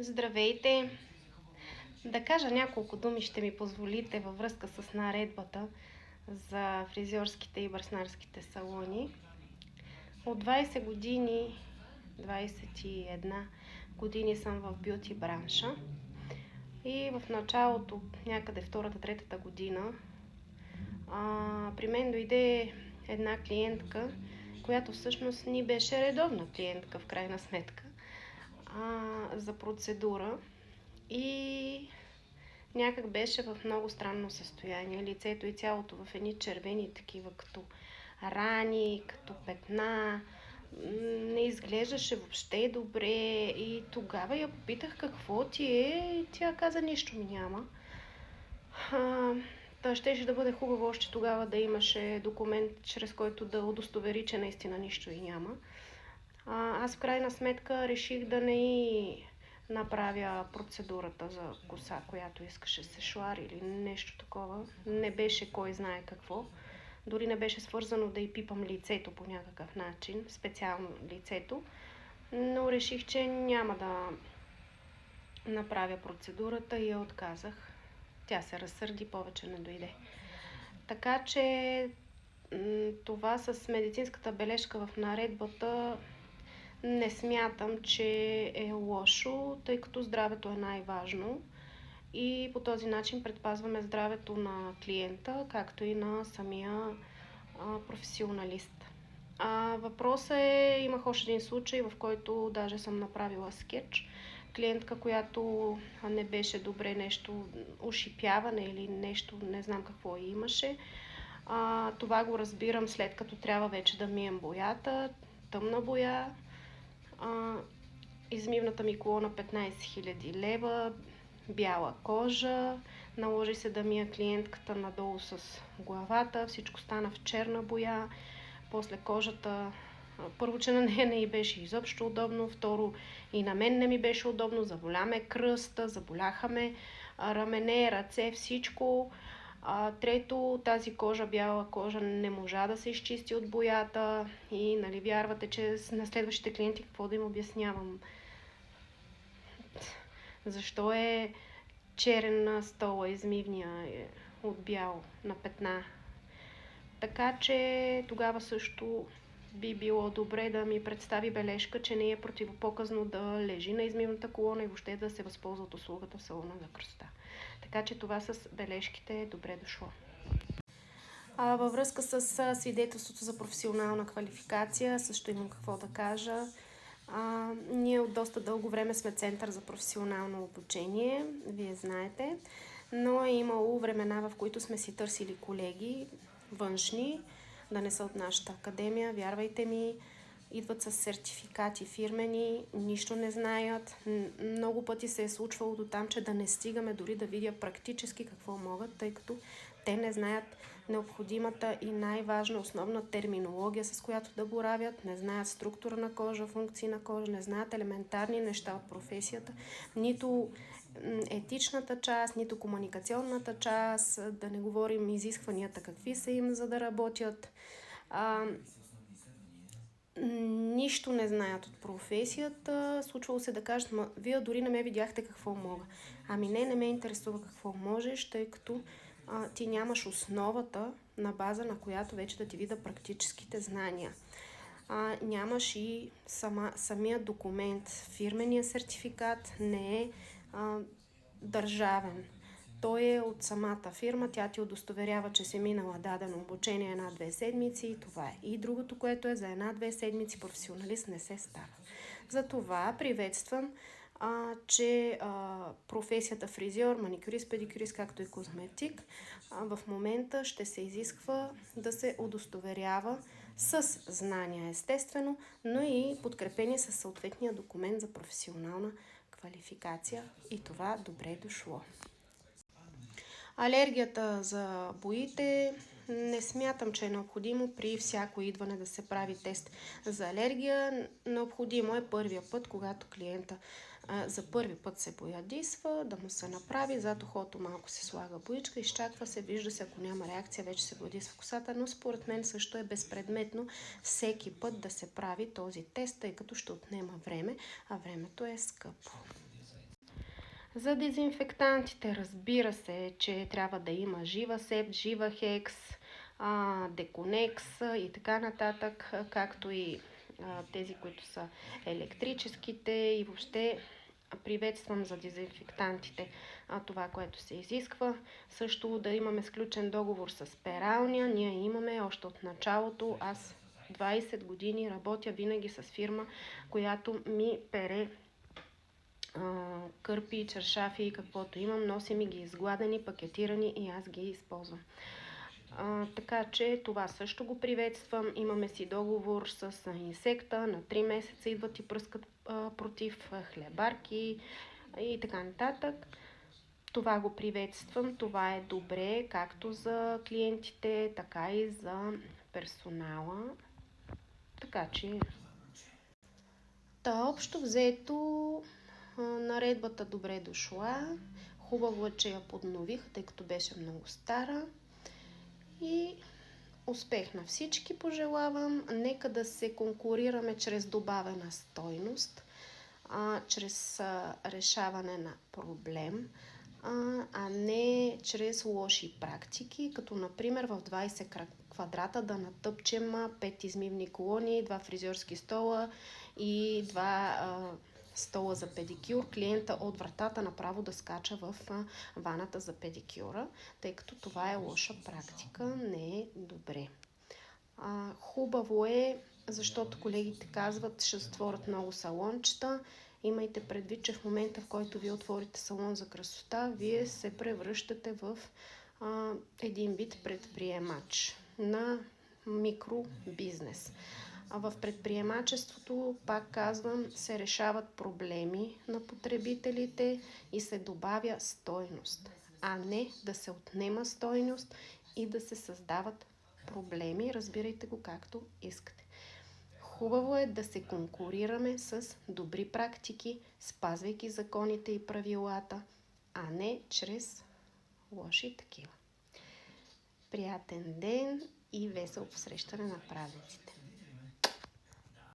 Здравейте! Да кажа няколко думи ще ми позволите във връзка с наредбата за фризьорските и бръснарските салони. От 20 години, 21 години съм в бюти бранша и в началото, някъде втората, третата година, при мен дойде една клиентка, която всъщност ни беше редовна клиентка в крайна сметка, за процедура. И някак беше в много странно състояние. Лицето и цялото в едни червени такива, като рани, като петна. Не изглеждаше въобще добре. И тогава я попитах какво ти е. Тя каза, нищо ми няма. Та щеше да бъде хубаво още тогава да имаше документ, чрез който да удостовери, че наистина нищо и няма. Аз в крайна сметка реших да не направя процедурата за коса, която искаше, сешуар или нещо такова. Не беше кой знае какво. Дори не беше свързано да й пипам лицето по някакъв начин, специално лицето. Но реших, че няма да направя процедурата и я отказах. Тя се разсърди, повече не дойде. Така че това с медицинската бележка в наредбата не смятам, че е лошо, тъй като здравето е най-важно и по този начин предпазваме здравето на клиента, както и на самия професионалист. Въпросът е, имах още един случай, в който даже съм направила скетч. Клиентка, която не беше добре, нещо ушипяване или нещо, не знам какво имаше. Това го разбирам след като трябва вече да мием боята, тъмна боя. Измивната ми колона 15 000 лева, бяла кожа, наложи се да мия клиентката надолу с главата, всичко стана в черна боя, после кожата, първо, че на нея не й беше изобщо удобно, второ и на мен не ми беше удобно, заболя ме кръста, заболяха ме рамене, ръце, всичко. Трето, тази кожа, бяла кожа, не можа да се изчисти от боята и нали вярвате, че на следващите клиенти какво да им обяснявам? Защо е черен на стола, измивния от бял на петна? Така че тогава също би било добре да ми представи бележка, че не е противопоказно да лежи на измивната колона и въобще да се възползва от услугата в салона за красота. Така че това с бележките е добре дошло. Във връзка с свидетелството за професионална квалификация също имам какво да кажа. Ние от доста дълго време сме център за професионално обучение, вие знаете, но е имало времена, в които сме си търсили колеги външни, да не са от нашата академия, вярвайте ми, идват с сертификати фирмени, нищо не знаят. Много пъти се е случвало до там, че да не стигаме дори да видя практически какво могат, тъй като те не знаят необходимата и най-важна основна терминология, с която да боравят, не знаят структура на кожа, функции на кожа, не знаят елементарни неща от професията, нито етичната част, нито комуникационната част, да не говорим изискванията какви са им, за да работят. Нищо не знаят от професията. Случвало се да кажат, вие дори не ме видяхте какво мога. Не ме интересува какво можеш, тъй като ти нямаш основата, на база на която вече да ти видя практическите знания. Нямаш и самия документ. Фирмения сертификат не е държавен. Той е от самата фирма, тя ти удостоверява, че си минала дадено обучение 1-2 седмици. Това е. И другото, което е за 1-2 седмици професионалист не се става. Затова приветствам, че професията фризьор, маникюрист, педикюрист, както и козметик, в момента ще се изисква да се удостоверява с знания естествено, но и подкрепение с съответния документ за професионална квалификация и това добре дошло. Алергията за боите не смятам, че е необходимо при всяко идване да се прави тест за алергия. Необходимо е първия път, когато клиента за първи път се боядисва, да му се направи, зад ухото малко се слага боичка, изчаква се, вижда се, ако няма реакция, вече се боядисва косата, но според мен също е безпредметно всеки път да се прави този тест, тъй като ще отнема време, а времето е скъпо. За дезинфектантите, разбира се, че трябва да има жива септ, жива хекс, деконекс и така нататък, както и тези, които са електрическите, и въобще приветствам за дезинфектантите това, което се изисква. Също да имаме сключен договор с пералня. Ние имаме още от началото. Аз 20 години работя винаги с фирма, която ми пере кърпи, чершафи и каквото имам. Носи ми ги изгладени, пакетирани и аз ги използвам. Така че това също го приветствам. Имаме си договор с инсекта. На 3 месеца идват и пръскат против хлебарки и така нататък. Това го приветствам. Това е добре както за клиентите, така и за персонала. Така че общо взето наредбата добре дошла. Хубаво е, че я поднових, тъй като беше много стара. И успех на всички пожелавам. Нека да се конкурираме чрез добавена стойност, чрез решаване на проблем, а не чрез лоши практики, като например в 20 квадрата да натъпчем 5 измивни колони, 2 фризьорски стола и 2 стола за педикюр, клиента от вратата направо да скача в ваната за педикюра, тъй като това е лоша практика, не е добре. Хубаво е, защото колегите казват, ще затворят много салончета. Имайте предвид, че в момента, в който вие отворите салон за красота, вие се превръщате в един вид предприемач на микробизнес. В предприемачеството, пак казвам, се решават проблеми на потребителите и се добавя стойност, а не да се отнема стойност и да се създават проблеми. Разбирайте го както искате. Хубаво е да се конкурираме с добри практики, спазвайки законите и правилата, а не чрез лоши такива. Приятен ден и весело посрещане на празниците!